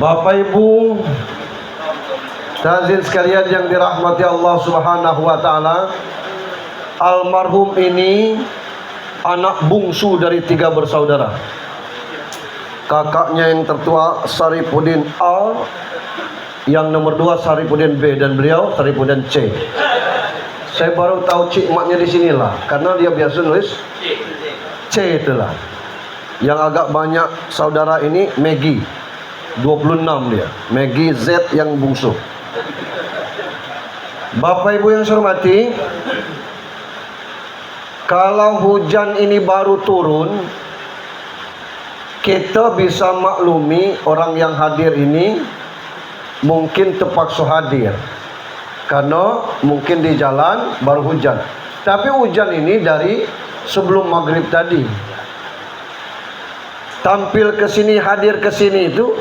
Bapak Ibu hadirin sekalian yang dirahmati Allah Subhanahu wa taala, almarhum ini anak bungsu dari 3 bersaudara. Kakaknya yang tertua Sarifuddin A, yang nomor 2 Sarifuddin B, dan beliau Sarifuddin C. Saya baru tahu cik maknya di sinilah, karena dia biasa nulis C itulah. Yang agak banyak saudara ini Maggie, 26 dia, Maggie Z yang bungsu. Bapak Ibu yang saya hormati, kalau hujan ini baru turun, kita bisa maklumi orang yang hadir ini mungkin terpaksa hadir karena mungkin di jalan baru hujan. Tapi hujan ini dari sebelum maghrib tadi. Tampil ke sini, hadir ke sini itu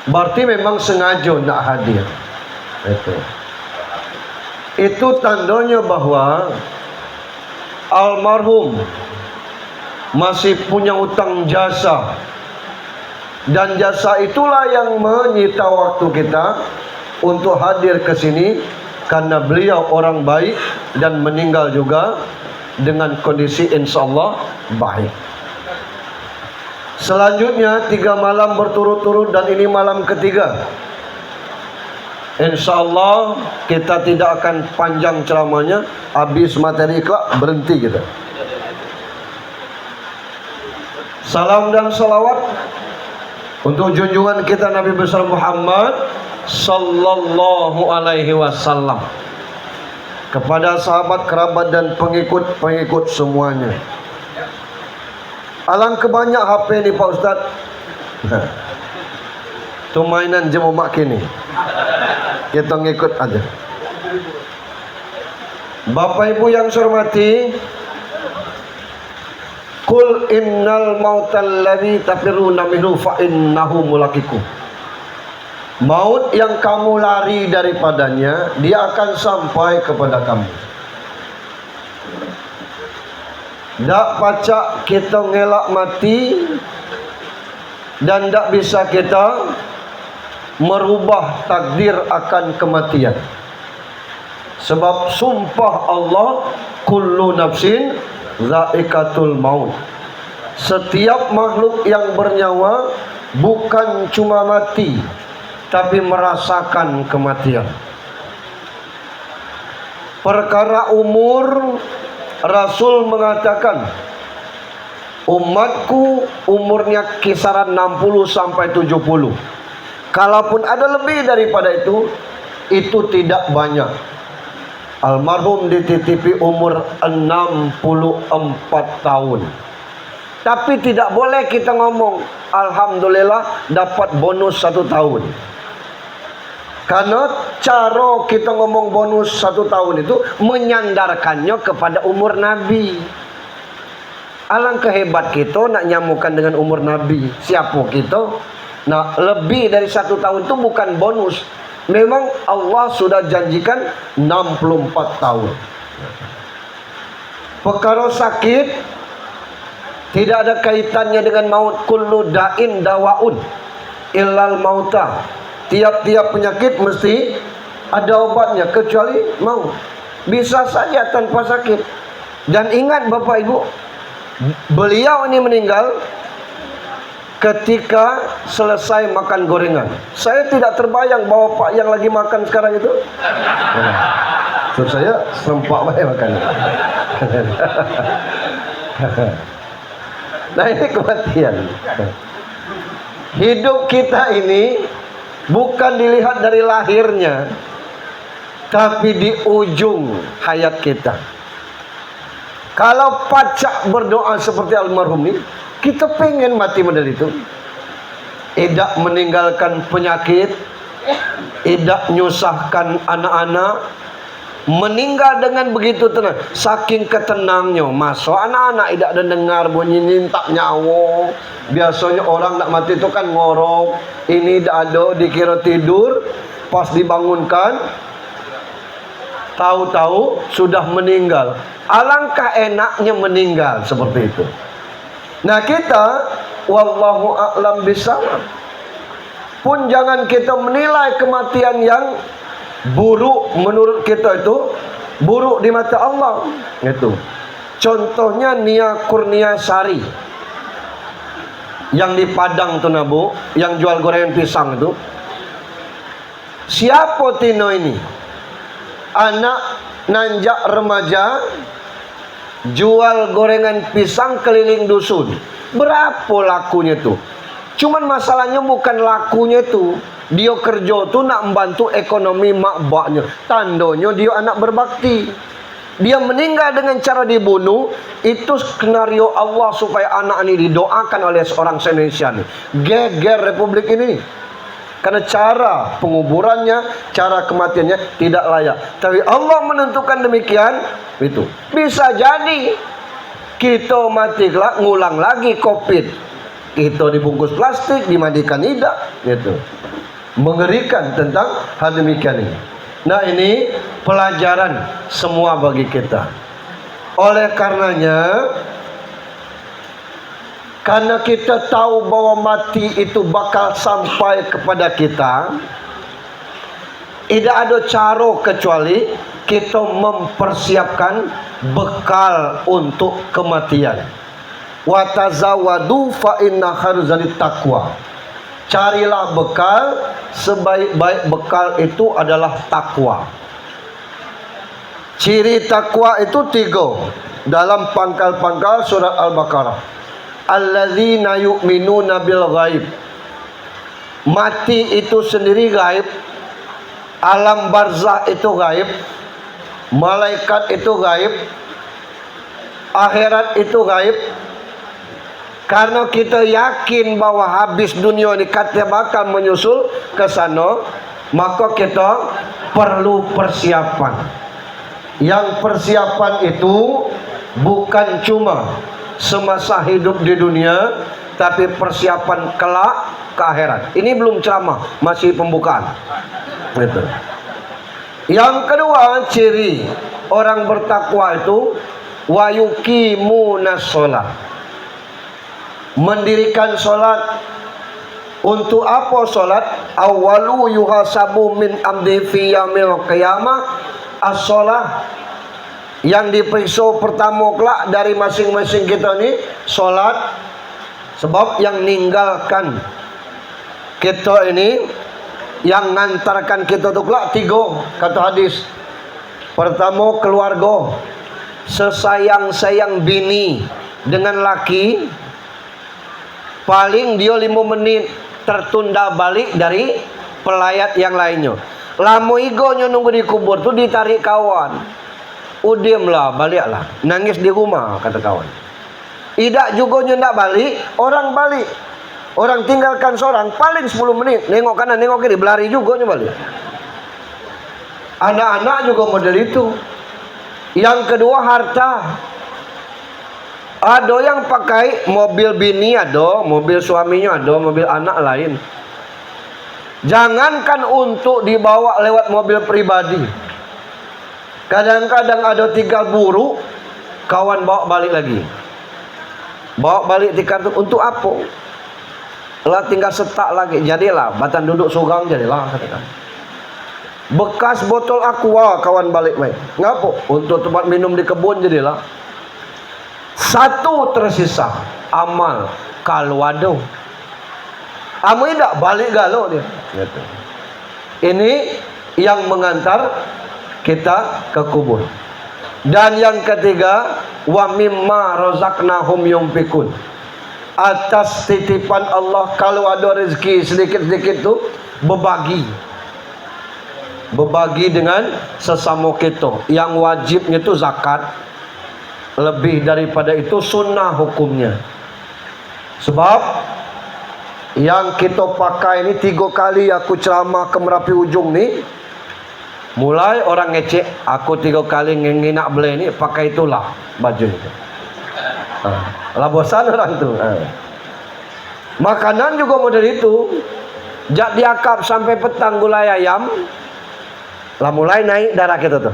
berarti memang sengaja nak hadir. Itu tandanya bahwa almarhum masih punya utang jasa, dan jasa itulah yang menyita waktu kita untuk hadir ke sini, karena beliau orang baik dan meninggal juga dengan kondisi insyaallah baik. Selanjutnya 3 malam berturut-turut dan ini malam ketiga. Insyaallah kita tidak akan panjang ceramahnya, habis materi kelak berhenti kita. Salam dan salawat untuk junjungan kita Nabi besar Muhammad sallallahu alaihi wasallam, kepada sahabat, kerabat dan pengikut semuanya. Alangkah banyak HP ni Pak Ustaz. Tu mainan je mak kini. Kita ngikut aja. Bapak Ibu yang saya hormati, Qul innal mautal ladzi tafirruna minhu fa innahu mulaqikum. Maut yang kamu lari daripadanya, dia akan sampai kepada kamu. Tak pacak kita ngelak mati, dan tak bisa kita merubah takdir akan kematian. Sebab sumpah Allah, kullu nafsin zaikatul maut. Setiap makhluk yang bernyawa bukan cuma mati, tapi merasakan kematian. Perkara umur, Rasul mengatakan umatku umurnya kisaran 60 sampai 70. Kalaupun ada lebih daripada itu tidak banyak. Almarhum dititipi umur 64 tahun. Tapi tidak boleh kita ngomong alhamdulillah dapat bonus 1 tahun. Karena cara kita ngomong bonus 1 tahun itu menyandarkannya kepada umur Nabi. Alangkah hebat kita nak nyamukan dengan umur Nabi. Siapa kita? Nah, lebih dari 1 tahun itu bukan bonus. Memang Allah sudah janjikan 64 tahun. Perkara sakit tidak ada kaitannya dengan maut. Kullu da'in dawaun illal mauta. Tiap-tiap penyakit mesti ada obatnya kecuali maut. Bisa saja tanpa sakit. Dan ingat Bapak Ibu, beliau ini meninggal ketika selesai makan gorengan. Saya tidak terbayang bahwa Pak yang lagi makan sekarang itu. Nah, saya sempat banyak makan. Nah, ini kematian. Hidup kita ini bukan dilihat dari lahirnya, tapi di ujung hayat kita. Kalau pacak berdoa seperti almarhum ini, kita pengen mati model itu. Tidak meninggalkan penyakit, tidak nyusahkan anak-anak, meninggal dengan begitu tenang. Saking ketenangnya, masuk anak-anak tidak ada dengar bunyi nyintak nyawa. Biasanya orang nak mati itu kan ngorok. Ini tidak ada, dikira tidur. Pas dibangunkan, tahu-tahu sudah meninggal. Alangkah enaknya meninggal seperti itu. Nah kita, wallahu a'lam bishawab. pun jangan kita menilai kematian yang buruk menurut kita itu buruk di mata Allah. Itu. Contohnya Nia Kurniasari yang di Padang tuh Nabu, yang jual gorengan pisang itu. Siapa Tino ini? Anak nanjak remaja jual gorengan pisang keliling dusun. Berapa lakunya tuh? Cuman masalahnya bukan lakunya tuh. Dia kerja tuh nak membantu ekonomi mak baknya. Tandanya dia anak berbakti. Dia meninggal dengan cara dibunuh. Itu skenario Allah supaya anak ini didoakan oleh seorang Indonesia nih. Geger Republik ini. Karena cara penguburannya, cara kematiannya tidak layak. Tapi Allah menentukan demikian. Itu bisa jadi kita mati kelak ngulang lagi COVID. Kita dibungkus plastik, dimandikan tidak, gitu. Mengerikan tentang hal demikian ini. Nah, ini pelajaran semua bagi kita. Oleh karenanya, karena kita tahu bahwa mati itu bakal sampai kepada kita, tidak ada cara kecuali kita mempersiapkan bekal untuk kematian. Wa tazawwadu fa inna khairaz taqwa. Carilah bekal, sebaik-baik bekal itu adalah takwa. Ciri takwa itu 3 dalam pangkal-pangkal surat Al-Baqarah. Alladzina yu'minuna bil ghaib. Mati itu sendiri gaib. Alam barzah itu gaib. Malaikat itu gaib. Akhirat itu gaib. Karena kita yakin bahwa habis dunia ini kata bakal menyusul ke sana, maka kita perlu persiapan. Yang persiapan itu bukan cuma semasa hidup di dunia, tapi persiapan kelak ke akhirat. Ini belum ceramah, masih pembukaan. Gitu. Yang kedua, ciri orang bertakwa itu wa yuqimunas shalah. Mendirikan solat. Untuk apa solat? Awalu yuhasabu min amdi fi yaumil qiyamah as-shalah. Yang diperiksa pertama kelak dari masing-masing kita ni solat. Sebab yang ninggalkan kita ini, yang ngantarkan kita tu kelak 3 kata hadis. Pertama keluarga, sesayang-sayang bini dengan laki, paling dia 5 menit tertunda balik dari pelayat yang lainnya. Lama igonya nunggu di kubur tu ditarik kawan. Diamlah, baliklah. Nangis di rumah kata kawan. Tidak juga nak balik, orang balik. Orang tinggalkan seorang paling 10 menit, nengok kanan nengok kiri, berlari juga balik. Anak-anak juga model itu. Yang kedua harta. Ada yang pakai mobil bini, ada mobil suaminya, ada mobil anak lain. Jangankan untuk dibawa lewat mobil pribadi. Kadang-kadang ada tinggal buruk, kawan bawa balik lagi. Bawa balik di kartu untuk apa? Lah tinggal setak lagi, jadilah batan duduk sugang jadilah katakan. Bekas botol aqua kawan balik baik. Ngapa? Untuk tempat minum di kebun jadilah. Satu tersisa, amal kalau ada. Amal tidak balik galau dia. Ini yang mengantar kita ke kubur. Dan yang ketiga, wa mimma razaqnahum yunfikun. Atas titipan Allah, kalau ada rezeki sedikit-sedikit tu berbagi. Berbagi dengan sesama kita. Yang wajibnya itu zakat. Lebih daripada itu sunnah hukumnya. Sebab yang kita pakai ini 3 kali aku ceramah ke Merapi Ujung ni, mulai orang ngecek aku 3 kali nginak beli ni pakai itulah baju itu. Lah bosan orang tu. Makanan juga model itu. Jak diakap sampai petang gulai ayam, lah mulai naik darah kita tu.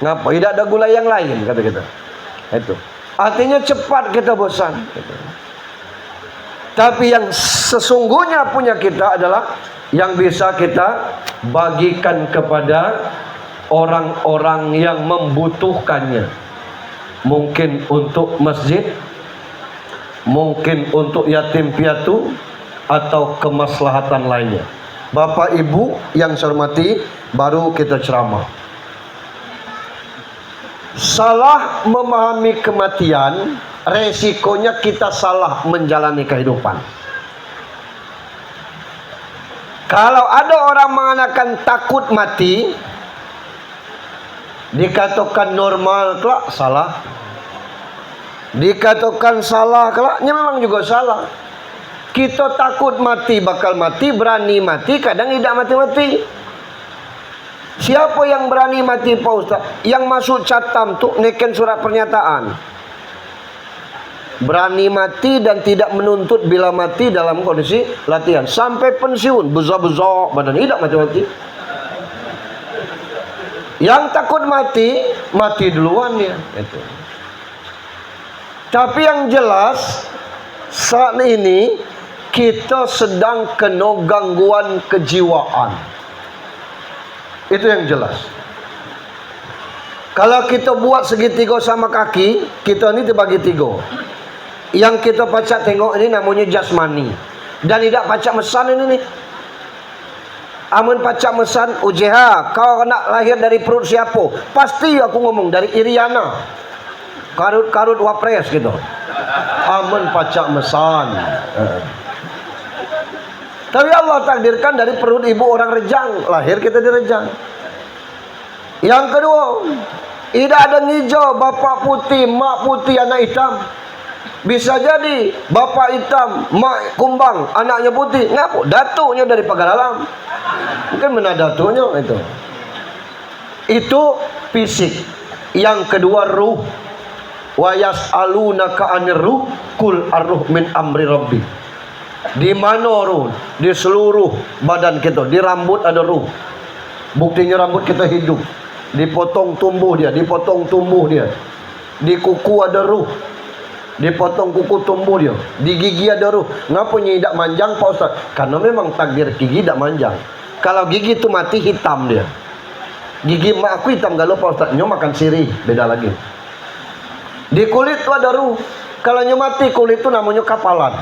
Ngapa? Tidak ada gula yang lain kata kita. Itu. Artinya cepat kita bosan. Gitu. Tapi yang sesungguhnya punya kita adalah yang bisa kita bagikan kepada orang-orang yang membutuhkannya. Mungkin untuk masjid, mungkin untuk yatim piatu, atau kemaslahatan lainnya. Bapak Ibu yang saya hormati, baru kita ceramah. Salah memahami kematian, resikonya kita salah menjalani kehidupan. Kalau ada orang mengatakan takut mati, dikatakan normal kelak, salah. Dikatakan salah kelaknya, memang juga salah. Kita takut mati, bakal mati, berani mati, kadang tidak mati-mati. Siapa yang berani mati Pak Ustaz? Yang masuk catam tuh neken surat pernyataan. Berani mati dan tidak menuntut bila mati dalam kondisi latihan. Sampai pensiun, beza-beza badan, tidak mati-mati. Yang takut mati, mati duluan ya. Itu. Tapi yang jelas, saat ini kita sedang kena gangguan kejiwaan. Itu yang jelas. Kalau kita buat segitiga sama kaki, kita ini terbagi tiga. Yang kita pacak tengok ini namanya jasmani. Dan tidak pacak mesan ini nih. Amun pacak mesan UJH, kau nak lahir dari perut siapa? Pasti aku ngomong dari Iriana. Karut-karut wapres gitu. Amun pacak mesan. Tapi Allah takdirkan dari perut ibu orang Rejang, lahir kita di Rejang. Yang kedua, tidak ada hijau, bapak putih, mak putih, anak hitam. Bisa jadi bapak hitam, mak kumbang, anaknya putih. Ngapa? Datuknya dari pagar alam. Mungkin mana datuknya itu. Itu fisik. Yang kedua ruh. Wa yas'alunaka 'anir ruh, qul ar-ruh min amri rabbi. Di mana ruh? Di seluruh badan kita. Di rambut ada ruh. Buktinya rambut kita hidup. Dipotong tumbuh dia, dipotong tumbuh dia. Di kuku ada ruh. Dipotong kuku tumbuh dia. Di gigi ada ruh. Ngapa tidak manjang Pak Ustaz? Karena memang takdir gigi tidak manjang. Kalau gigi itu mati hitam dia. Gigi mak aku hitam galau Pak Ustaz. Nyo makan sirih, beda lagi. Di kulit itu ada ruh. Kalau nyo mati kulit itu namanya kapalan.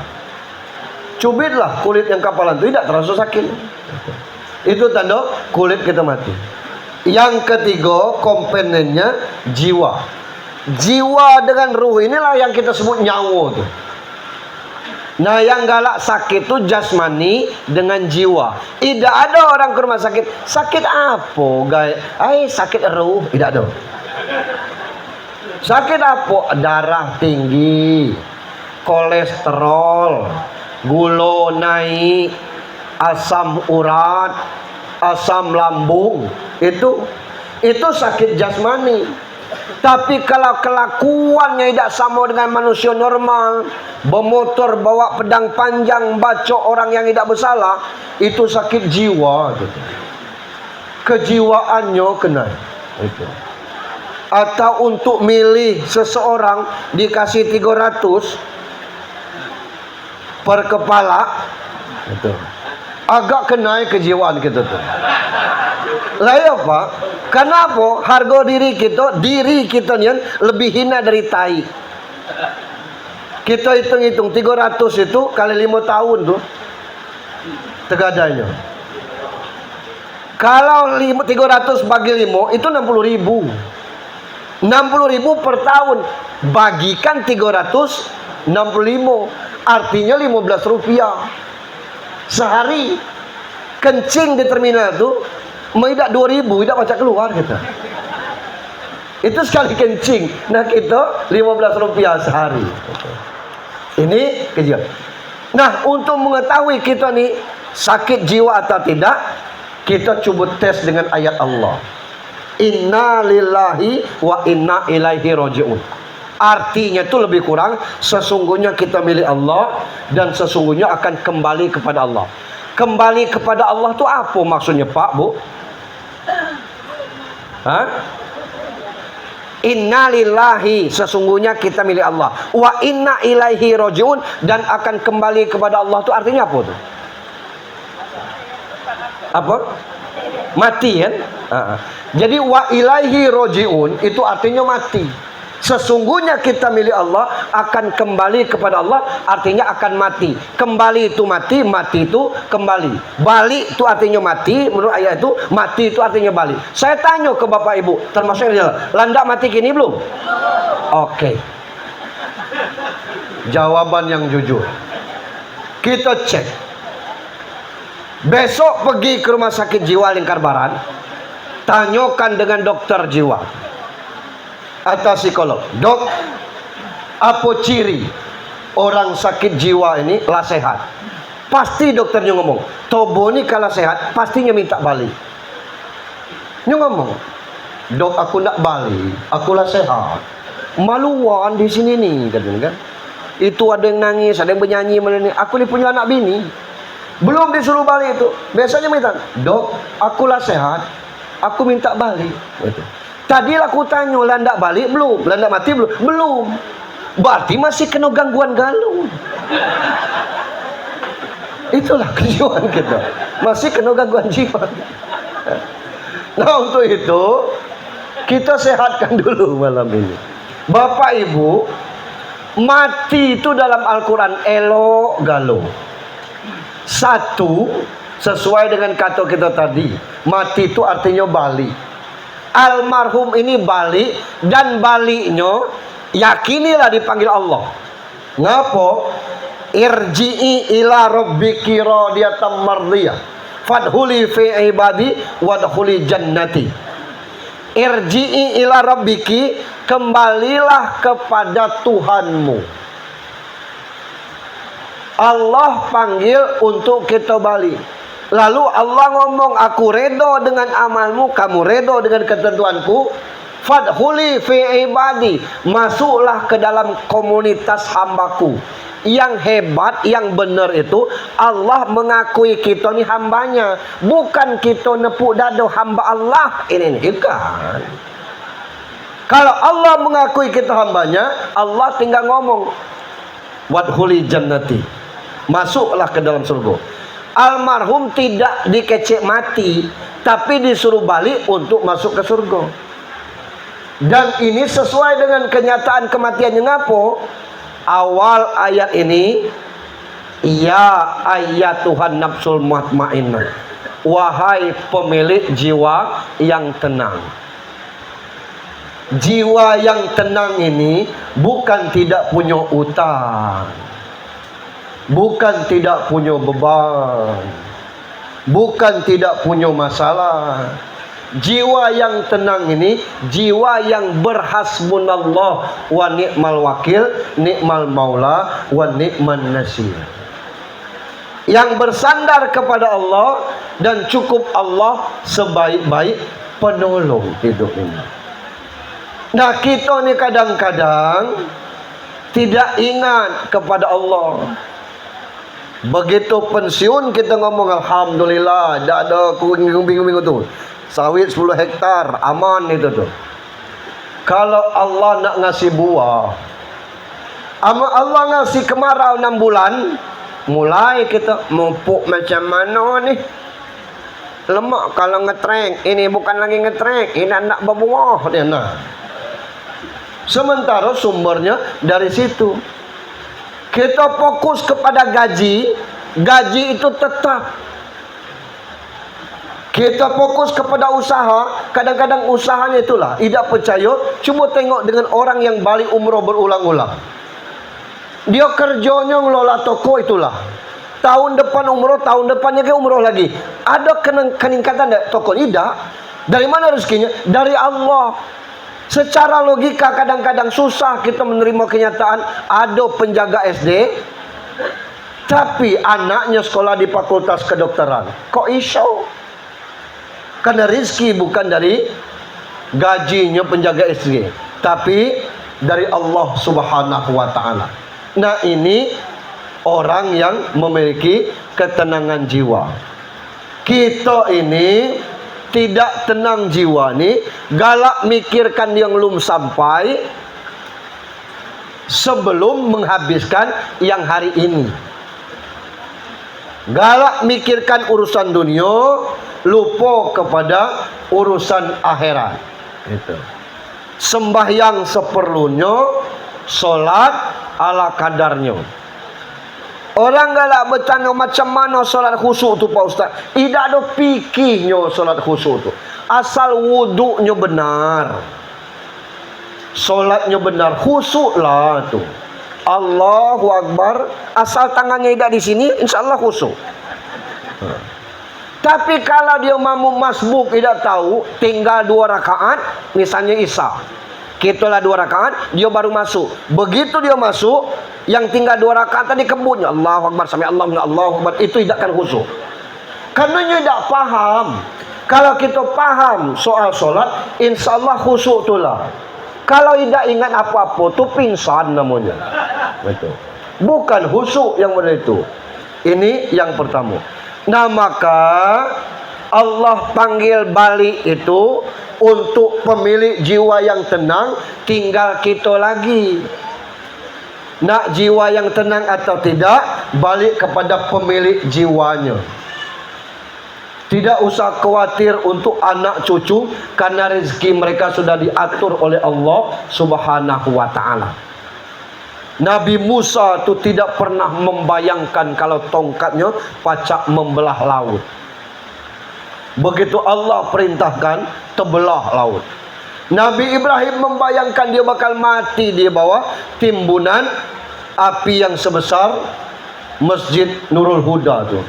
Cubitlah kulit yang kapalan itu, tidak terasa sakit. Itu tanda kulit kita mati. Yang ketiga komponennya jiwa. Jiwa dengan ruh inilah yang kita sebut nyawa tuh. Nah yang galak sakit itu jasmani dengan jiwa. Tidak ada orang ke rumah sakit. Sakit apa guys? Sakit ruh. Tidak ada. Sakit apa? Darah tinggi, kolesterol, gula naik, asam urat, asam lambung. Itu sakit jasmani. Tapi kalau kelakuannya tidak sama dengan manusia normal, bermotor bawa pedang panjang, bacok orang yang tidak bersalah, itu sakit jiwa gitu. Kejiwaannya kena itu. Atau untuk milih seseorang dikasih 300 per kepala itu. Agak kena kejiwaan kita tuh. Lah ya Pak, kenapa harga diri kita ni lebih hina dari tai. Kita hitung-hitung 300 itu kali 5 tahun tuh tegadanya. Kalau 300 bagi 5 itu 60.000. 60.000 per tahun. Bagikan 365, artinya 15 rupiah sehari. Kencing di terminal tuh tidak 2.000, tidak baca keluar kita. Itu sekali kencing. Nah kita 15 rupiah sehari. Ini kejadian. Nah untuk mengetahui kita nih sakit jiwa atau tidak, kita coba tes dengan ayat Allah. Inna lillahi wa inna ilaihi raji'un. Artinya itu lebih kurang sesungguhnya kita milik Allah dan sesungguhnya akan kembali kepada Allah. Kembali kepada Allah itu apa maksudnya Pak Bu? Hah? Inna lillahi, sesungguhnya kita milik Allah. Wa inna ilaihi rojiun, dan akan kembali kepada Allah. Itu artinya apa tuh? Apa? Mati kan? Jadi wa ilaihi rojiun itu artinya mati. Sesungguhnya kita milik Allah, akan kembali kepada Allah, artinya akan mati. Kembali itu mati, mati itu kembali. Balik itu artinya mati, menurut ayat itu. Mati itu artinya balik. Saya tanya ke Bapak Ibu, termasuk yang di dalam, Landa mati kini belum? Oke. Jawaban yang jujur. Kita cek. Besok pergi ke rumah sakit jiwa Lingkar Barat, tanyakan dengan dokter jiwa atau psikolog, dok, apa ciri orang sakit jiwa ini lah sehat? Pasti dokternya ngomong, tobo ini kalau sehat pastinya minta balik. Dia ngomong, dok, aku nak balik, aku lah sehat. Maluan di sini nih, kan? Itu ada yang nangis, ada yang bernyanyi, aku ni punya anak bini, belum disuruh balik itu. Besoknya minta, dok, aku lah sehat, aku minta balik. Gitu. Tadi aku tanya, Landa balik belum? Landa mati belum? Belum. Berarti masih kena gangguan galau. Itulah kejiwaan kita. Masih kena gangguan jiwa. Nah, untuk itu kita sehatkan dulu malam ini. Bapak Ibu, mati itu dalam Al-Quran elo galau. Satu, sesuai dengan kata kita tadi, mati itu artinya balik. Almarhum ini balik, dan baliknya yakinilah dipanggil Allah. Ngapo? Irji'i ila rabbiki radiyatan mardiyah fadkhuli fi ibadi wadkhuli jannati. Irji'i ila rabbiki, kembalilah kepada Tuhanmu. Allah panggil untuk kita balik. Lalu Allah ngomong, aku redo dengan amalmu, kamu redo dengan ketentuanku. Fadkhuli fi ibadi, masuklah ke dalam komunitas hambaku. Yang hebat, yang benar itu Allah mengakui kita ni hambanya, bukan kita nepuk dada hamba Allah ini kan. Kalau Allah mengakui kita hambanya, Allah tinggal ngomong, wadkhuli jannati, masuklah ke dalam surga. Almarhum tidak dikecek mati, tapi disuruh balik untuk masuk ke surga. Dan ini sesuai dengan kenyataan kematiannya. Ngapo? Awal ayat ini, ya ayat Tuhan nafsul mutmainnah, wahai pemilik jiwa yang tenang. Jiwa yang tenang ini bukan tidak punya utang, bukan tidak punya beban, bukan tidak punya masalah. Jiwa yang tenang ini jiwa yang berhasbunallah wa ni'mal wakil, ni'mal maula wa ni'man nasir, yang bersandar kepada Allah dan cukup Allah sebaik-baik penolong hidup ini. Nah, kita ni kadang-kadang tidak ingat kepada Allah. Begitu pensiun kita ngomong alhamdulillah, dah ada minggu-minggu tu. Sawit 10 hektar, aman itu tuh. Kalau Allah nak ngasih buah, Allah ngasih kemarau 6 bulan, mulai kita mupuk macam mana ni? Lemak kalau ngetrek, ini bukan lagi ngetrek, ini nak berbuah dia nah. Sementara sumbernya dari situ. Kita fokus kepada gaji, gaji itu tetap. Kita fokus kepada usaha, kadang-kadang usahanya itulah tidak percaya. Cuba tengok dengan orang yang balik umroh berulang-ulang. Dia kerjanya ngelola toko itulah. Tahun depan umroh, tahun depannya ke umroh lagi. Ada peningkatan toko? Tidak. Dari mana rezekinya? Dari Allah. Secara logika kadang-kadang susah kita menerima kenyataan. Ada penjaga SD, tapi anaknya sekolah di fakultas kedokteran. Kok iso? Karena rezeki bukan dari gajinya penjaga SD, tapi dari Allah Subhanahu wa ta'ala. Nah, ini orang yang memiliki ketenangan jiwa. Kita ini tidak tenang jiwa ni, galak mikirkan yang belum sampai sebelum menghabiskan yang hari ini. Galak mikirkan urusan dunia, lupa kepada urusan akhirat. Itu. Sembahyang seperlunya, solat ala kadarnya. Orang galak bertanya macam mana solat khusyuk tu Pak Ustaz. Tidak ada fikihnya solat khusyuk tu. Asal wuduknya benar, solatnya benar, khusyuk lah tu. Allahu Akbar, asal tangannya tidak di sini, insya Allah khusyuk. Tapi kalau dia mampu masbuk, tidak tahu, tinggal 2 rakaat, misalnya Isya, kitalah 2 rakaat, dia baru masuk. Begitu dia masuk, yang tinggal 2 rakaat tadi kebunnya Allahu Akbar, sami Allahu Akbar, itu tidak akan khusyuk. Karena dia tidak paham. Kalau kita paham soal solat, insya Allah khusyuk itulah. Kalau tidak ingat apa-apa, tu pingsan namanya. Betul. Bukan khusyuk yang benar itu. Ini yang pertama. Nah, maka Allah panggil balik itu untuk pemilik jiwa yang tenang, tinggal kita lagi. Nak jiwa yang tenang atau tidak, balik kepada pemilik jiwanya. Tidak usah khawatir untuk anak cucu, karena rezeki mereka sudah diatur oleh Allah Subhanahu wa ta'ala. Nabi Musa itu tidak pernah membayangkan kalau tongkatnya pacak membelah laut. Begitu Allah perintahkan, terbelah laut. Nabi Ibrahim membayangkan dia bakal mati di bawah timbunan api yang sebesar Masjid Nurul Huda tu.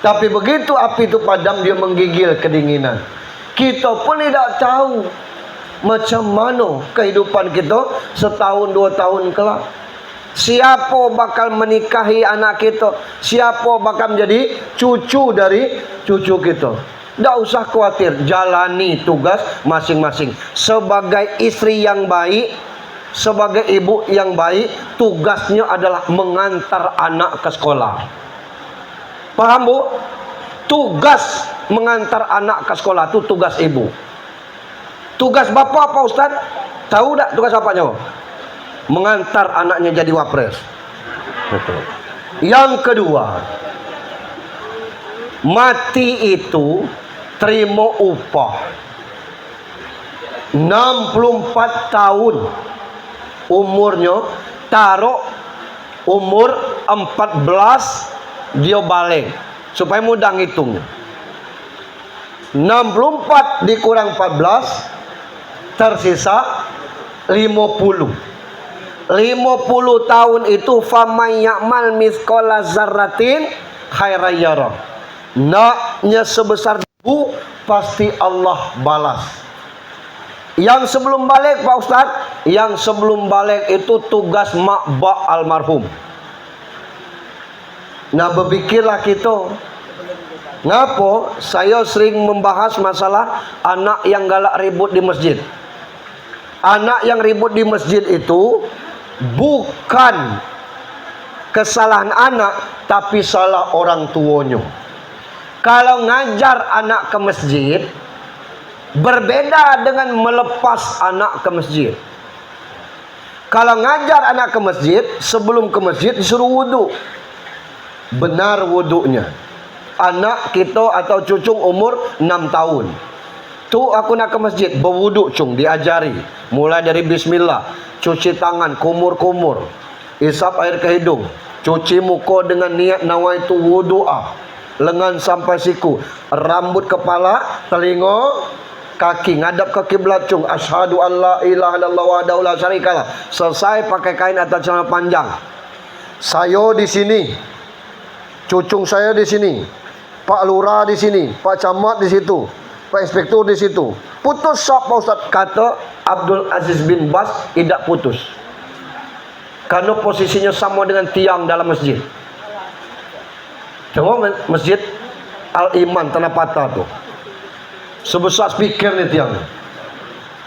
Tapi begitu api itu padam, dia menggigil kedinginan. Kita pun tidak tahu macam mana kehidupan kita setahun 2 tahun kelak. Siapa bakal menikahi anak kita, siapa bakal menjadi cucu dari cucu kita. Tak usah khawatir, jalani tugas masing-masing. Sebagai istri yang baik, sebagai ibu yang baik, tugasnya adalah mengantar anak ke sekolah. Paham Bu? Tugas mengantar anak ke sekolah itu tugas ibu. Tugas bapa apa Ustaz? Tahu tak tugas bapaknya? Mengantar anaknya jadi wapres. Betul. Yang kedua, mati itu terima upah. 64 tahun umurnya, taruh umur 14 dia balik, supaya mudah ngitung. 64 dikurang 14 tersisa 50. 50 tahun itu famay ya'mal mithqala dzarratin khairan yarah. Naknya sebesar debu pasti Allah balas. Yang sebelum balik Pak Ustaz, yang sebelum balik itu tugas mak bak almarhum. Nah, berpikirlah kita, ngapa saya sering membahas masalah anak yang galak ribut di masjid. Anak yang ribut di masjid itu bukan kesalahan anak, tapi salah orang tuanya. Kalau ngajar anak ke masjid, berbeda dengan melepas anak ke masjid. Kalau ngajar anak ke masjid, sebelum ke masjid disuruh wudhu. Benar wuduknya. Anak kita atau cucung umur 6 tahun. Tu aku nak ke masjid, berwuduk cung, diajari. Mulai dari bismillah, cuci tangan, kumur-kumur, isap air ke hidung, cuci muka dengan niat nawaitu wudu'ah, lengan sampai siku, rambut kepala, telinga, kaki, ngadap ke kiblat cung, asyhadu an la ilaha illallah wahdahu la syarikalah. Selesai pakai kain atau celana panjang. Saya di sini, cucung saya di sini, Pak Lurah di sini, Pak Camat di situ, Pak Inspektur di situ. Putus sah Pak Ustaz. Kata Abdul Aziz bin Bas, tidak putus. Karena posisinya sama dengan tiang dalam masjid. Tengok masjid Al-Iman Tanah Patah tu, sebesar speaker ni tiang.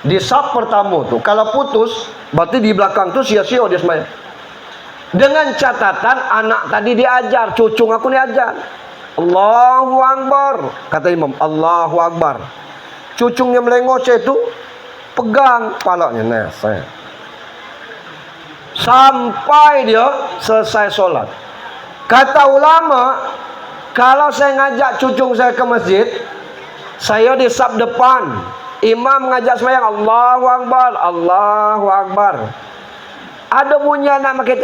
Di saf pertama tu, kalau putus, berarti di belakang tu sia-sia dia sembahyang. Dengan catatan anak tadi diajar, cucung aku diajar. Allahu Akbar. Kata imam, Allahu Akbar. Cucungnya melengos itu pegang palanya. Nah, saya. Sampai dia selesai sholat. Kata ulama, kalau saya ngajak cucung saya ke masjid, saya di saf depan, imam ngajak sembahyang, Allahu Akbar, Allahu Akbar. Ada bunyi anak makin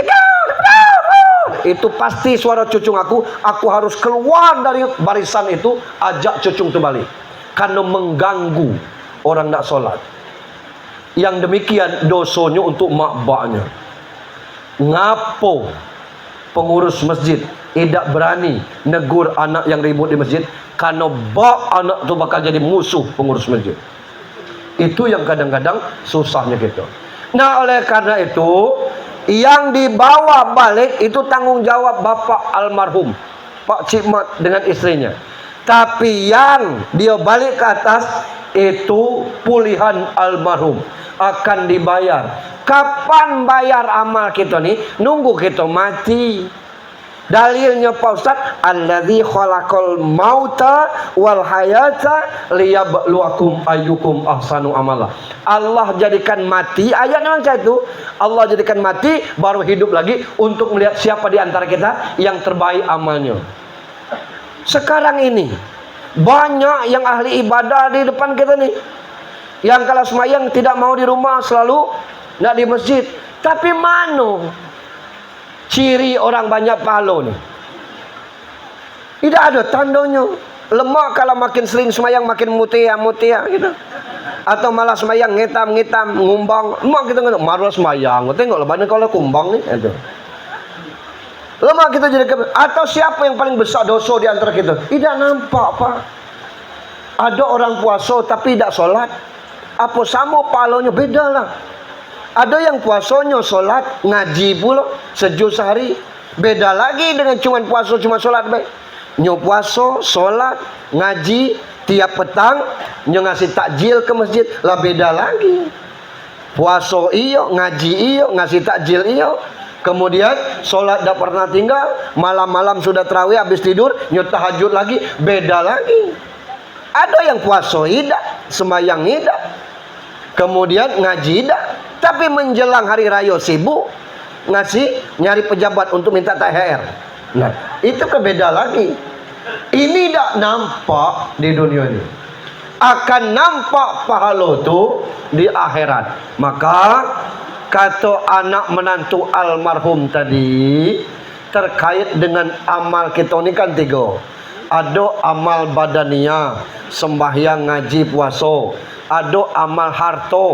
itu pasti suara cucung aku harus keluar dari barisan itu, ajak cucung itu balik. Karena mengganggu orang nak sholat. Yang demikian dosanya untuk makbaknya. Ngapo pengurus masjid tidak berani negur anak yang ribut di masjid, karena bak anak tu bakal jadi musuh pengurus masjid. Itu yang kadang-kadang susahnya kita. Nah, oleh karena itu, yang dibawa balik itu tanggung jawab bapak almarhum Pak Cikmat dengan istrinya. Tapi yang dia balik ke atas itu pulihan almarhum akan dibayar. Kapan bayar amal kita nih? Nunggu kita mati. Dalilnya Pak Ustaz, alladzi khalaqal mauta wal hayata liyabluwakum ayyukum ahsanu amala. Allah jadikan mati, ayatnya macam itu. Allah jadikan mati baru hidup lagi untuk melihat siapa di antara kita yang terbaik amalnya. Sekarang ini banyak yang ahli ibadah di depan kita nih, yang kalau semayang tidak mau di rumah, selalu nak di masjid. Tapi mana ciri orang banyak pahala nih? Tidak ada tandanya. Lemak kalau makin sering semayang makin mutia gitu. Atau malah semayang ngitam ngumbang. Lemak kita nggak marah semayang. Tengok lebaran kalau kumbang nih. Itu. Lemak kita jadi atau siapa yang paling besar dosa di antara kita? Tidak nampak, Pak. Ada orang puasa tapi tidak sholat. Apa sama pahalanya? Beda lah. Ada yang puasanya sholat, ngaji pula sejus sehari. Beda lagi dengan puasa cuma sholat baik. Nyo puasa, sholat, ngaji tiap petang, nyo ngasih takjil ke masjid, lah beda lagi. Puasa iyo, ngaji iyo, ngasih takjil iyo. Kemudian sholat tak pernah tinggal, malam-malam sudah tarawih habis tidur, nyo tahajud lagi, beda lagi. Ada yang puasa tidak, sembahyang tidak, kemudian ngaji tidak. Tapi menjelang hari raya sibuk nyari pejabat untuk minta THR. Nah, itu kebeda lagi. Ini tidak nampak di dunia ini. Akan nampak pahala itu di akhirat. Maka kata anak menantu almarhum tadi terkait dengan amal kita ini kan 3. Ada amal badania, sembahyang, ngaji, puasa. Ada amal harta.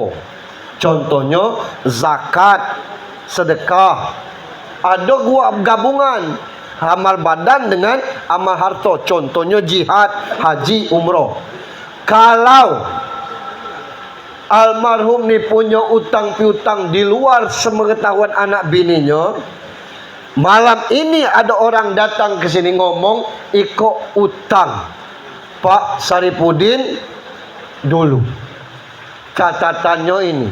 Contohnya zakat, sedekah. Ada gabungan amal badan dengan amal harta. Contohnya jihad, haji, umroh. Kalau almarhum ni punya utang piutang di luar sepengetahuan anak bininya, malam ini ada orang datang ke sini ngomong ikut utang Pak Saripudin dulu. Catatannya ini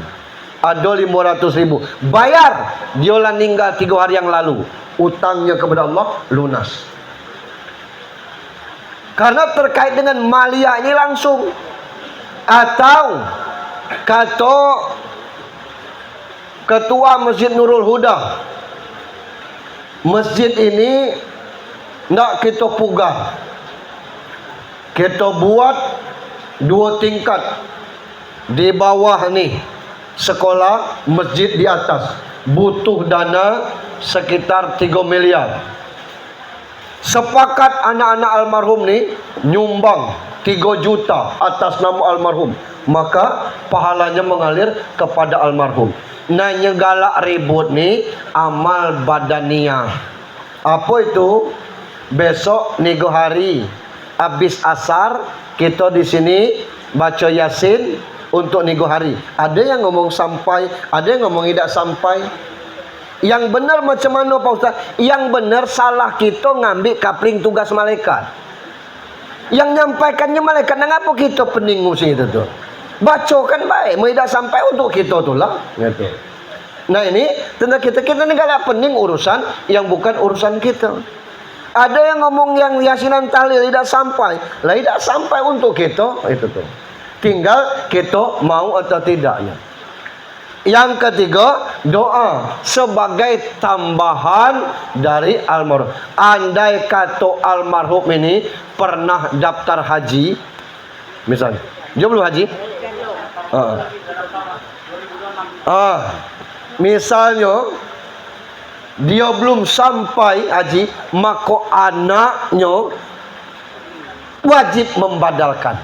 ada 500.000, bayar. Dia lah meninggal 3 hari yang lalu, utangnya kepada Allah lunas. Karena terkait dengan malia ini langsung. Atau kata ketua Masjid Nurul Huda, masjid ini nak kita pugar, kita buat 2 tingkat. Di bawah ni sekolah, masjid di atas. Butuh dana sekitar 3 miliar. Sepakat anak-anak almarhum ni nyumbang 3 juta atas nama almarhum. Maka pahalanya mengalir kepada almarhum. Nanya galak ribut ni amal badaniah. Apa itu? Besok 3 hari habis asar kita di sini baca Yasin untuk 3 hari. Ada yang ngomong sampai, ada yang ngomong tidak sampai. Yang benar macam mana Pak Ustaz? Yang benar salah kita ngambil kapling tugas malaikat. Yang nyampaikannya malaikat. Kenapa kita pening ngusi itu tuh? Baca kan baik, mau tidak sampai untuk kita tu lah. Gitu. Nah ini tentang kita ni galak pening urusan yang bukan urusan kita. Ada yang ngomong yang yasinan tahlil tidak sampai. Lah tidak sampai untuk kita, itu tuh. Tinggal kita mau atau tidaknya. Yang ketiga, doa sebagai tambahan dari almarhum. Andai kata almarhum ini pernah daftar haji, misalnya, dia belum haji? Misalnya dia belum sampai haji, maka anaknya wajib membadalkan.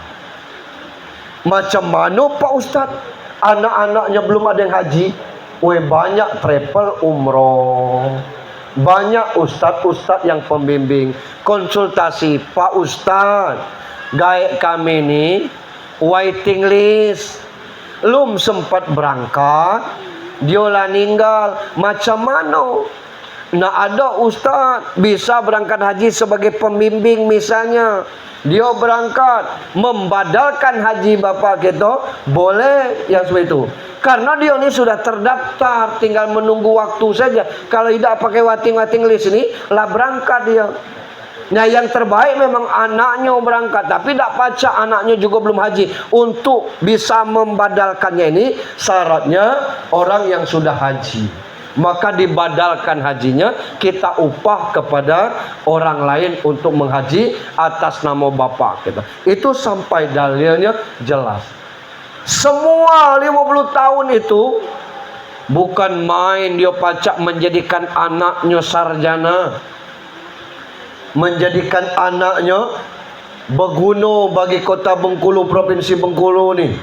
Macam mana Pak Ustaz? Anak-anaknya belum ada yang haji. Banyak travel umroh, banyak ustaz-ustaz yang pembimbing. Konsultasi, Pak Ustaz, gaek kami ini waiting list, belum sempat berangkat, diolah ninggal. Macam mana? Nah, ada ustaz bisa berangkat haji sebagai pembimbing misalnya. Dia berangkat membadalkan haji bapak kita, boleh yang seperti itu. Karena dia ini sudah terdaftar, tinggal menunggu waktu saja. Kalau tidak pakai waiting list ini, lah berangkat dia. Nah, yang terbaik memang anaknya berangkat, tapi tidak pacak anaknya juga belum haji. Untuk bisa membadalkannya ini syaratnya orang yang sudah haji. Maka dibadalkan hajinya, kita upah kepada orang lain untuk menghaji atas nama bapak kita. Itu sampai dalilnya jelas. Semua 50 tahun itu bukan main dia pacak menjadikan anaknya sarjana, menjadikan anaknya berguna bagi kota Bengkulu, provinsi Bengkulu nih.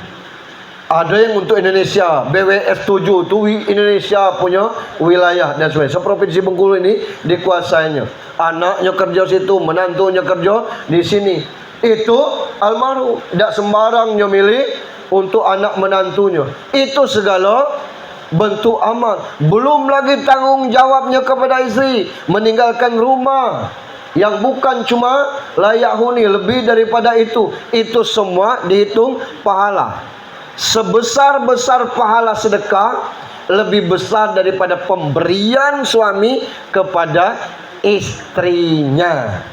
Ada yang untuk Indonesia, BWS 7 itu Indonesia punya wilayah dan sebagainya. Provinsi Bengkulu ini dikuasainya. Anaknya kerja situ, menantunya kerja di sini. Itu almarhum, tidak sembarangnya milih untuk anak menantunya. Itu segala bentuk amal. Belum lagi tanggung jawabnya kepada istri, meninggalkan rumah yang bukan cuma layak huni, lebih daripada itu. Itu semua dihitung pahala. Sebesar-besar pahala sedekah lebih besar daripada pemberian suami kepada istrinya.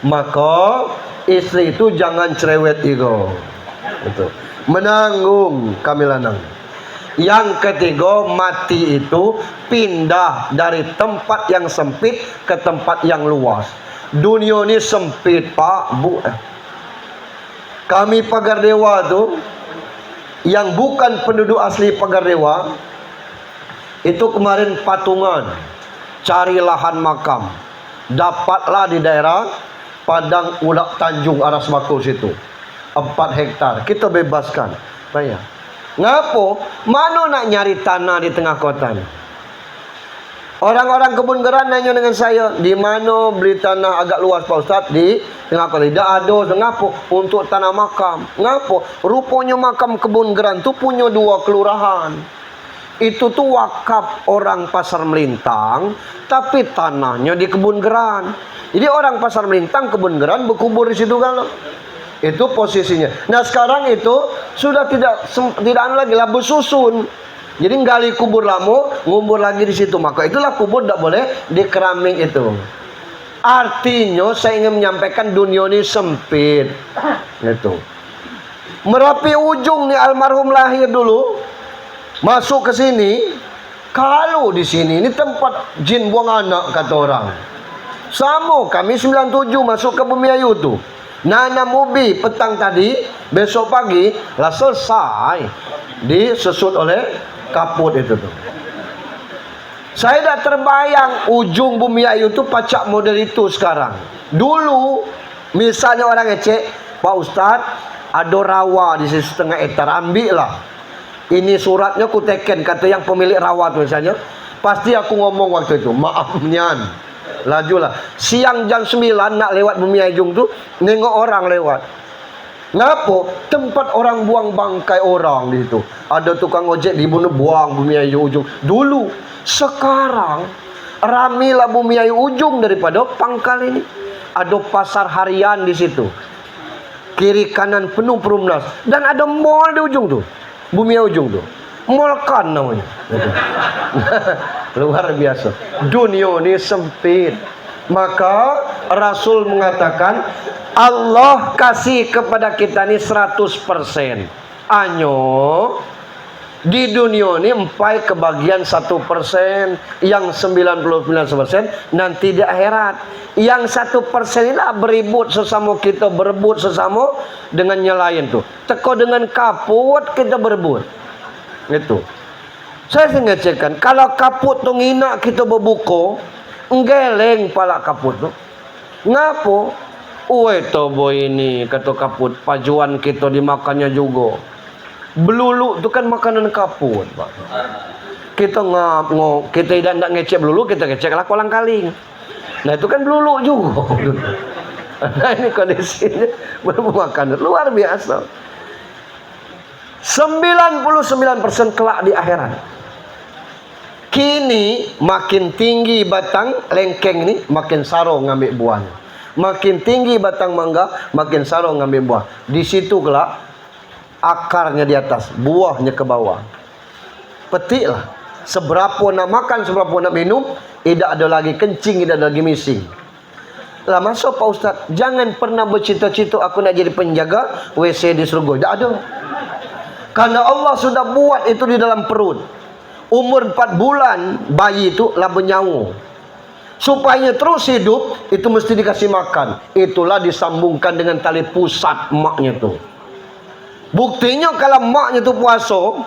Maka istri itu jangan cerewet ego. Betul. Menanggung kami lanang. Yang ketiga, mati itu pindah dari tempat yang sempit ke tempat yang luas. Dunia ini sempit, Pak, Bu. Kami Pagar Dewa tuh, yang bukan penduduk asli Pagar Dewa, itu kemarin patungan cari lahan makam, dapatlah di daerah Padang Ulak Tanjung arah Semakau situ 4 hektar. Kita bebaskan, bayar. Ngapo? Mana nak nyari tanah di tengah kota ni? Orang-orang kebun geran nanya dengan saya, di mana beli tanah agak luas Pak Ustaz? Di tengah kota. Tidak ada. Ngapo? Untuk tanah makam. Ngapo? Rupanya makam kebun geran tu punya 2 kelurahan. Itu tuh wakaf orang Pasar Melintang, tapi tanahnya di kebun geran. Jadi orang Pasar Melintang, kebun geran berkubur di situ kalau. Itu posisinya. Nah, sekarang itu sudah tidak lagi lah, bersusun. Jadi gali kubur lama, ngubur lagi di situ. Maka itulah kubur tidak boleh di keramik itu. Artinya saya ingin menyampaikan dunia ini sempit. Itu. Merapi Ujung nih almarhum lahir dulu. Masuk ke sini. Kalau di sini ini tempat jin buang anak kata orang. Sama kami 97 masuk ke Bumi Ayu tuh. Nanam ubi petang tadi, besok pagi lah selesai disesut oleh kaput itu tuh. Saya dah terbayang ujung Bumi Ayu itu pacak model itu sekarang. Dulu misalnya orang ngecek, Pak Ustaz ada rawa di sini 1,5 hektar, ambil lah. Ini suratnya ku teken, kata yang pemilik rawa tuh misalnya. Pasti aku ngomong waktu itu, maaf nian. Lajulah. Siang jam 9 nak lewat Bumi Ayu tu, nengok orang lewat. Ngapo? Tempat orang buang bangkai orang di situ. Ada tukang ojek dibunuh buang Bumi Ayu Ujung. Dulu, sekarang ramilah Bumi Ayu Ujung daripada pangkal ini. Ada pasar harian di situ. Kiri kanan penuh perumnas dan ada mall di ujung tuh. Bumi Ayu Ujung tuh. Mall kan namanya. Luar biasa. Dunia ini sempit. Maka Rasul mengatakan Allah kasih kepada kita ini 100%. Anyo di dunia ini empai kebagian 1%, yang 99% nanti di akhirat. Yang 1% inilah berebut sesama kita, berebut sesama dengan nyalain tuh. Teko dengan kaput kita berebut. Itu. Saya ngecekkan kalau kaput tuh ngina kita berbuka, nggeleng pala kaput tuh. Ngapo? Uwe tobo ini kata kaput, pajuan kita dimakannya juga. Belulu itu kan makanan kaput, Pak. Kita kita tidak ngecek belulu, kita ngeceklah kolang kaling. Nah itu kan belulu juga. Nah ini kondisinya bermakan luar biasa. 99% kelak di akhirat. Kini makin tinggi batang lengkeng ini, makin sarong ngambil buahnya. Makin tinggi batang mangga, makin sarong ngambil buah. Di situ kelak akarnya di atas, buahnya ke bawah. Petiklah. Seberapa nak makan, seberapa nak minum, tidak ada lagi kencing, tidak ada lagi mising. Lah masuk Pak Ustaz, jangan pernah bercita-cita aku nak jadi penjaga WC di surga. Tidak ada. Karena Allah sudah buat itu di dalam perut. Umur 4 bulan bayi itu lah bernyawa. Supaya terus hidup, itu mesti dikasih makan. Itulah disambungkan dengan tali pusat emaknya tuh. Buktinya kalau maknya tu puasa,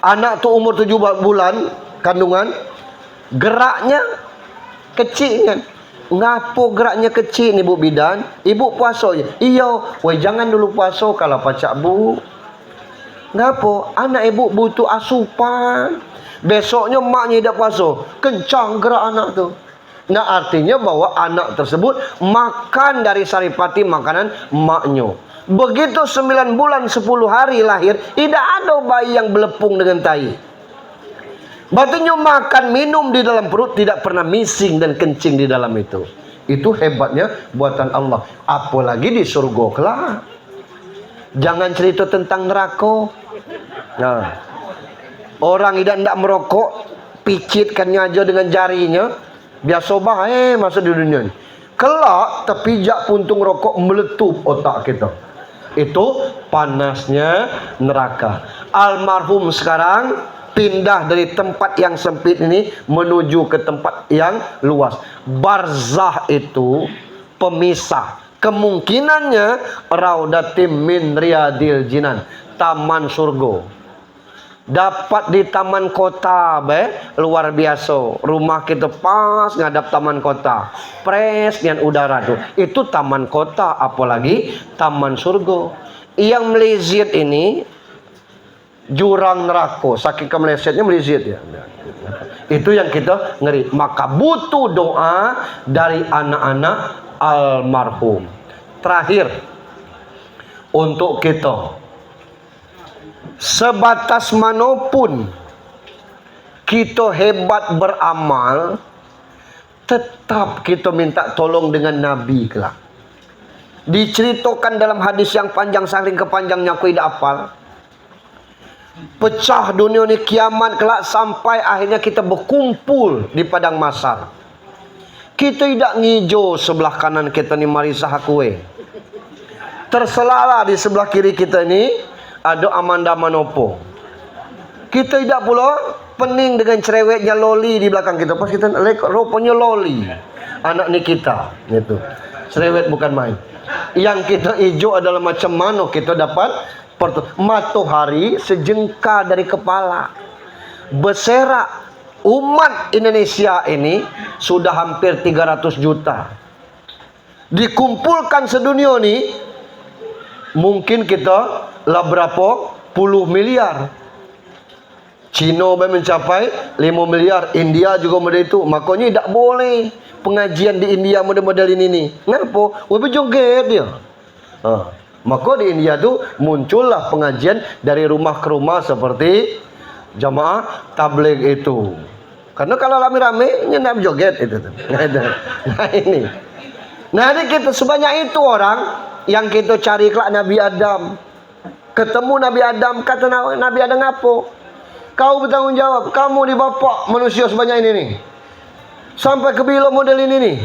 anak tu umur 7 bulan kandungan, geraknya kecil kan. Ngapo geraknya kecil ni Bu Bidan? Ibu puasa je. Iya, weh jangan dulu puasa kalau pacak Bu. Ngapo? Anak ibu butuh asupan. Besoknya maknya tidak puasa, kencang gerak anak tu. Nah artinya bahwa anak tersebut makan dari saripati makanan maknya. Begitu 9 bulan 10 hari lahir, tidak ada bayi yang belepung dengan tai. Batunya makan minum di dalam perut, tidak pernah mising dan kencing di dalam itu. Itu hebatnya buatan Allah. Apalagi di surga kelak. Jangan cerita tentang neraka. Nah, orang tidak merokok, picitkannya aja dengan jarinya, biasa bahaya masa di dunia ini. Kelak terpijak puntung rokok meletup otak kita. Itu panasnya neraka. Almarhum sekarang pindah dari tempat yang sempit ini menuju ke tempat yang luas. Barzah itu pemisah. Kemungkinannya raudatim min riyadil jinan, taman surga. Dapat di taman kota, luar biasa. Rumah kita pas ngadap taman kota, pres dengan udara tuh. Itu taman kota, apalagi taman surga. Yang melizit ini jurang neraka, saking kemelesetnya melizit ya. Itu yang kita ngeri. Maka butuh doa dari anak-anak almarhum. Terakhir untuk kita, sebatas manapun kita hebat beramal, tetap kita minta tolong dengan Nabi kelak. Diceritakan dalam hadis yang panjang, saking kepanjangnya aku tidak hafal. Pecah dunia ini kiamat kelak, sampai akhirnya kita berkumpul di padang mahsyar. Kita tidak ngijo sebelah kanan kita ni Marisa Hakwe. Terselalah di sebelah kiri kita ni ada Amanda Manopo. Kita tidak pula pening dengan cerewetnya Loli di belakang kita. Pas kita rupanya Loli, anak ni kita. Itu cerewet bukan main. Yang kita hijau adalah macam mana kita dapat matahari sejengkal dari kepala. Berserak umat Indonesia ini sudah hampir 300 juta. Dikumpulkan sedunia ini, mungkin kita lah berapa puluh miliar. Cina mencapai 5 miliar, India juga model itu. Makanya tidak boleh pengajian di India model-model ini nih. Kenapa? Lebih joget dia. Maka di India tu muncullah pengajian dari rumah ke rumah seperti jamaah tabligh itu. Karena kalau rame-rame nyenam joget itu. Nah ini. Nah ini kita sebanyak itu orang yang kita cari kelak Nabi Adam. Ketemu Nabi Adam, kata Nabi Adam apa? Kau bertanggung jawab, kamu di bapak manusia sebanyak ini nih. Sampai ke bila model ini nih.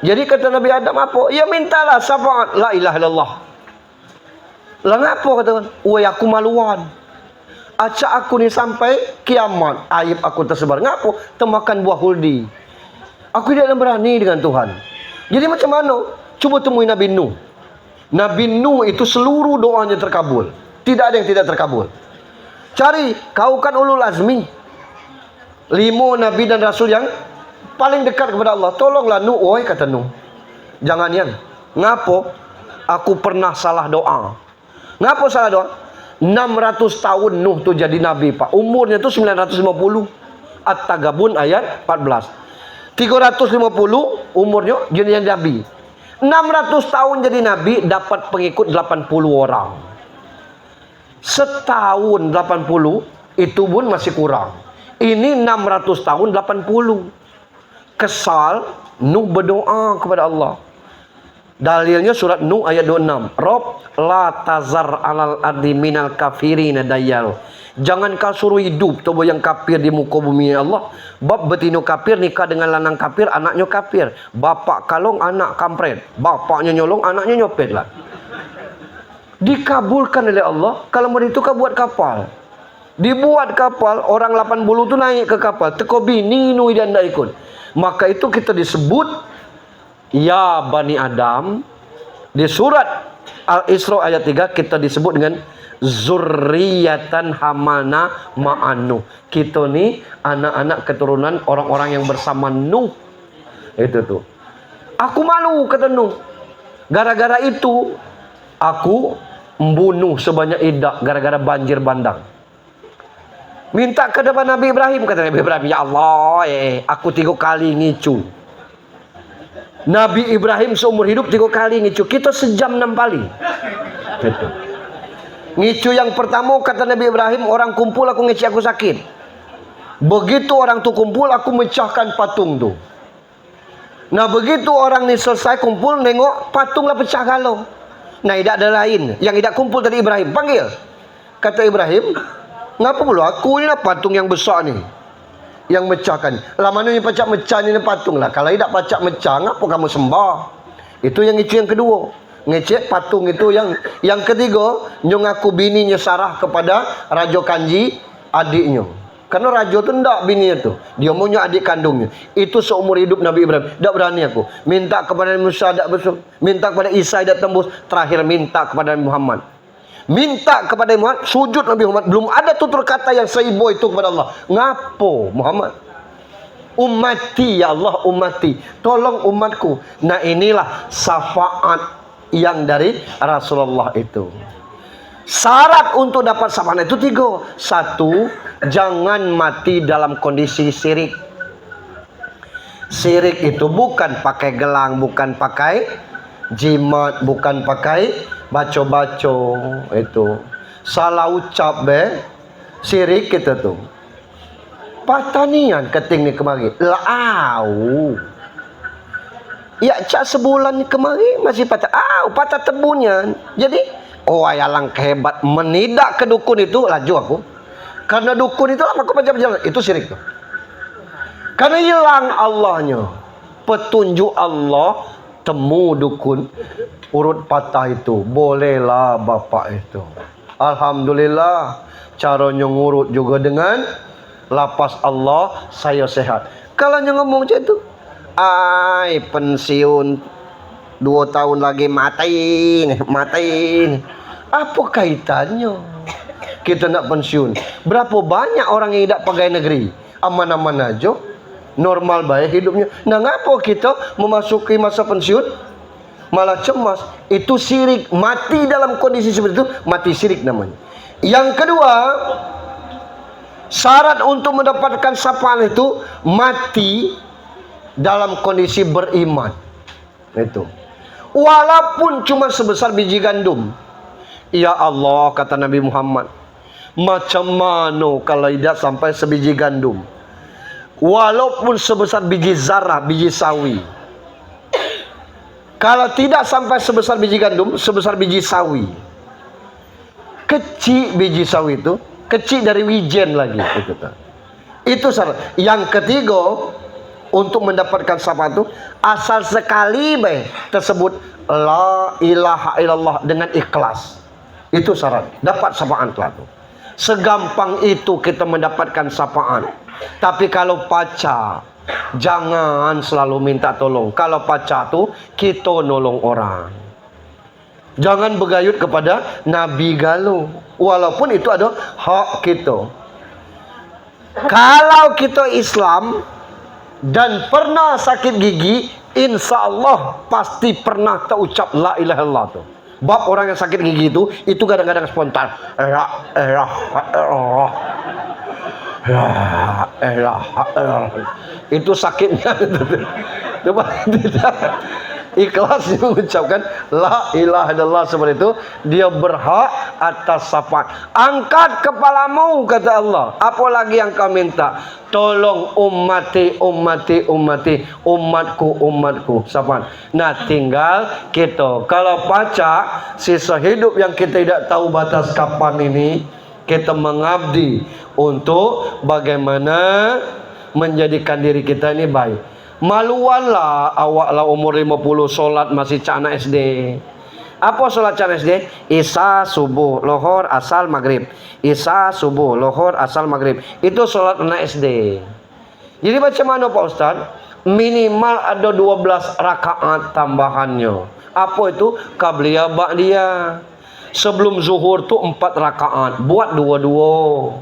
Jadi kata Nabi Adam apa? Ya mintalah syafaat la ilaha illallah. Lah ngapa kata kan? Woi aku maluan. Acak aku ni sampai kiamat, aib aku tersebar. Ngapa? Temakan buah huldi. Aku tidak berani dengan Tuhan. Jadi macam mana? Cuba temui Nabi Nuh. Nabi Nuh itu seluruh doanya terkabul. Tidak ada yang tidak terkabul. Cari, kau kan ulul azmi. 5 Nabi dan Rasul yang paling dekat kepada Allah. Tolonglah Nuh, oi kata Nuh. Jangan yang. Ngapo? Aku pernah salah doa. Ngapo salah doa? 600 tahun Nuh tu jadi Nabi Pak. Umurnya tu 950. At-Tagabun ayat 14. 350 umurnya jadi Nabi. 600 tahun jadi Nabi, dapat pengikut 80 orang. Setahun 80 itu pun masih kurang. Ini 600 tahun 80. Kesal, Nuh berdoa kepada Allah. Dalilnya surat Nuh ayat 26. Rob la tazar alal ardi minal kafirina dayal. Jangan kau suruh hidup tubuh yang kafir di muka bumi ya Allah. Bab betino kafir nikah dengan lanang kafir, anaknya kafir. Bapak kalong, anak kampret. Bapaknya nyolong, anaknya nyopet lah. Dikabulkan oleh Allah. Kalau begitu kau buat kapal. Dibuat kapal, orang 80 tu naik ke kapal. Teko bini Nuh dan tak ikut. Maka itu kita disebut ya Bani Adam. Di surat Al-Isra ayat 3 kita disebut dengan zurriyatan hamana ma'anu. Kita ni anak-anak keturunan orang-orang yang bersama Nuh. Itu tuh. Aku malu kata Nuh. Gara-gara itu aku membunuh sebanyak idak gara-gara banjir bandang. Minta ke depan Nabi Ibrahim, kata Nabi Ibrahim, ya Allah, aku 3 kali ngicu. Nabi Ibrahim seumur hidup 3 kali ngicu. Kita sejam 6 kali. Gitu. Ngicu yang pertama kata Nabi Ibrahim, orang kumpul aku ngicu aku sakit. Begitu orang tu kumpul aku mecahkan patung tu. Nah begitu orang ni selesai kumpul nengok patung lah pecah galau. Nah tidak ada lain. Yang tidak kumpul tadi Ibrahim. Panggil. Kata Ibrahim, ngapa pula aku ni lah patung yang besar ni yang mecahkan. Lah mana yang pacak mecah ni patung lah. Kalau tidak pacak mecah, ngapa kamu sembah? Itu yang ngicu yang kedua. Ngecek patung itu yang ketiga, nyong aku bininya Sarah kepada Raja Kanji adiknya. Karena raja tu ndak bininya tu. Dia maunya adik kandungnya. Itu seumur hidup Nabi Ibrahim. Tak berani aku. Minta kepada Musa tak besok. Minta kepada Isa tak tembus. Terakhir minta kepada Muhammad. Minta kepada Muhammad, sujud Nabi Muhammad. Belum ada tutur kata yang seibo itu kepada Allah. Ngapo Muhammad? Ummati ya Allah, ummati. Tolong umatku. Nah inilah syafaat yang dari Rasulullah itu. Syarat untuk dapat syafaat itu 3. 1, jangan mati dalam kondisi syirik. Syirik itu bukan pakai gelang, bukan pakai jimat, bukan pakai baco-baco. Itu salah ucap syirik kita tu. Pertanian keting ni kemari lau. Ya cak sebulan ni kemari masih patah. Patah tebunya. Jadi alang hebat menidak ke dukun itu laju aku. Karena dukun itu lama aku berjalan. Itu syirik tu. Karena hilang Allahnya. Petunjuk Allah, temu dukun, urut patah itu. Bolehlah bapak itu. Alhamdulillah. Caranya ngurut juga dengan lapas Allah, saya sehat. Kalau yang ngomong macam itu, pensiun 2 tahun lagi matiin. Apa kaitannya? Kita nak pensiun. Berapa banyak orang yang tidak pegawai negeri? Aman-aman aja. Normal baik hidupnya. Nah, ngapa kita memasuki masa pensiun malah cemas? Itu syirik. Mati dalam kondisi seperti itu, mati syirik namanya. Yang kedua, syarat untuk mendapatkan syafaat itu mati dalam kondisi beriman. Itu. Walaupun cuma sebesar biji gandum. Ya Allah, kata Nabi Muhammad, macam mana kalau tidak sampai sebiji gandum? Walaupun sebesar biji zarah, biji sawi. Kalau tidak sampai sebesar biji gandum, sebesar biji sawi. Kecil biji sawi itu, kecil dari wijen lagi. Itu syarat. Yang ketiga, untuk mendapatkan syafaat itu asal sekali tersebut la ilaha illallah dengan ikhlas. Itu syarat dapat syafaat itu. Segampang itu kita mendapatkan syafaat. Tapi kalau pacar, jangan selalu minta tolong. Kalau pacar tuh kita nolong orang. Jangan bergayut kepada Nabi galuh. Walaupun itu ada hak kita. Kalau kita Islam dan pernah sakit gigi, insya Allah pasti pernah terucap la ilaha illallah tuh. Bab orang yang sakit gigi itu kadang-kadang spontan. Itu sakitnya. Coba tidak ikhlas mengucapkan la ilaha illallah seperti itu, dia berhak atas syafaat. Angkat kepalamu kata Allah, apalagi yang kau minta? Tolong ummati, umatku syafaat. Nah tinggal kita, kalau pacar sisa hidup yang kita tidak tahu batas kapan ini, kita mengabdi untuk bagaimana menjadikan diri kita ini baik. Maluanlah awaklah umur 50 solat masih cana SD. Apa solat cana SD? Isya, subuh, lohor, asal, maghrib. Isya, subuh, lohor, asal, maghrib. Itu solat anak SD. Jadi macam mana Pak Ustaz? Minimal ada 12 rakaat tambahannya. Apa itu? Qabliyah, ba'diyah. Sebelum zuhur tuh 4 rakaat. Buat dua-dua.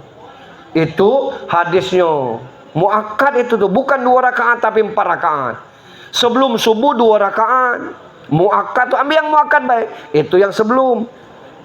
Itu hadisnya. Muakkad itu tuh bukan 2 rakaat tapi 4 rakaat. Sebelum subuh 2 rakaat. Muakkad tuh ambil yang muakkad baik. Itu yang sebelum.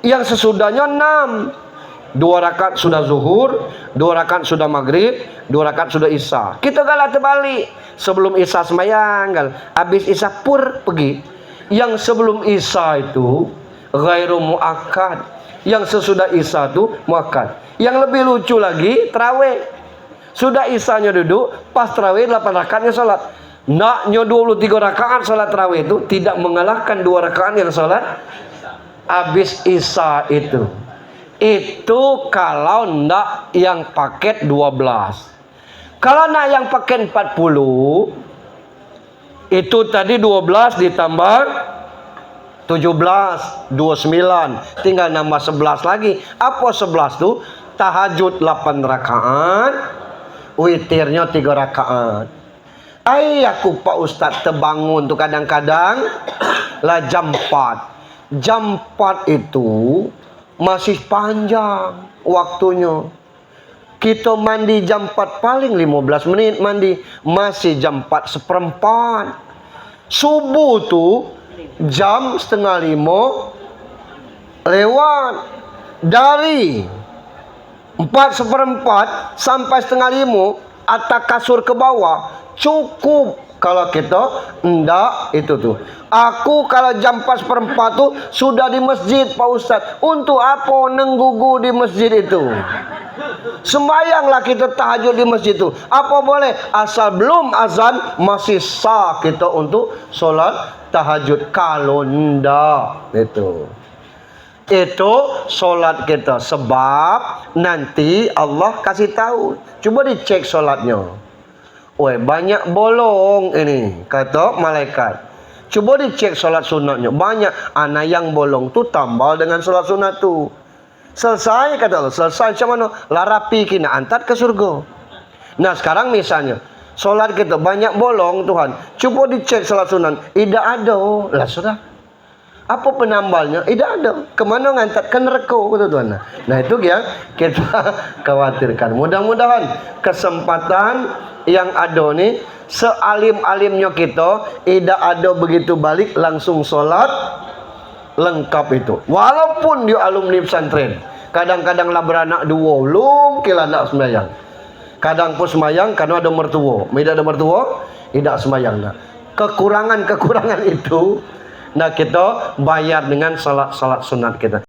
Yang sesudahnya 6. 2 rakaat sudah zuhur, 2 rakaat sudah maghrib, 2 rakaat sudah isya. Kita galah terbalik. Sebelum isya semayang, habis isya pur pergi. Yang sebelum isya itu ghairu muakkad. Yang sesudah isya itu muakkad. Yang lebih lucu lagi tarawih. Sudah isyanya duduk, pas tarawih 8 rakaatnya salat. Naknya 23 rakaat salat tarawih itu tidak mengalahkan 2 rakaat yang salat habis isya itu. Itu kalau ndak yang paket 12. Kalau nak yang paket 40, itu tadi 12 ditambah 17, 29, tinggal nambah 11 lagi. Apa 11 tuh? Tahajud 8 rakaat, witirnya 3 rakaat. Aku Pak Ustadz terbangun tuh kadang-kadang lah jam 4. Jam 4 itu masih panjang waktunya. Kita mandi jam 4 paling 15 menit mandi. Masih jam 4 seperempat. Subuh tuh jam 4:30 lewat. Dari 4:15 sampai 4:30 atas kasur ke bawah cukup. Kalau kita enggak itu tuh. Aku kalau jam 4:15 tuh sudah di masjid Pak Ustadz. Untuk apa nenggugu di masjid itu? Sembayanglah kita tahajud di masjid itu. Apa boleh? Asal belum azan masih sah kita untuk sholat tahajud. Kalau enggak itu solat kita. Sebab nanti Allah kasih tahu. Coba dicek solatnya. Woi banyak bolong ini kata malaikat. Coba dicek solat sunatnya. Banyak anak yang bolong tu tambal dengan solat sunat tu. Selesai kata Allah. Selesai macam mana? Larapi kina antar ke surga. Nah sekarang misalnya solat kita banyak bolong Tuhan. Coba dicek solat sunat. Tidak ada. Lah sudah. Apa penambalnya? Tidak ada. Kemana ngantat ke neraka Tuhan. Nah itu yang kita khawatirkan. Mudah-mudahan kesempatan yang ada nih sealim-alimnya kita tidak ada begitu balik langsung sholat lengkap itu. Walaupun dia alumni pesantren, kadang-kadang lah beranak dua belum kira nak sembahyang. Kadang pun sembahyang karena ada mertua. Tidak ada mertua tidak sembahyang. Nah, kekurangan itu. Nah kita bayar dengan salat sunat kita.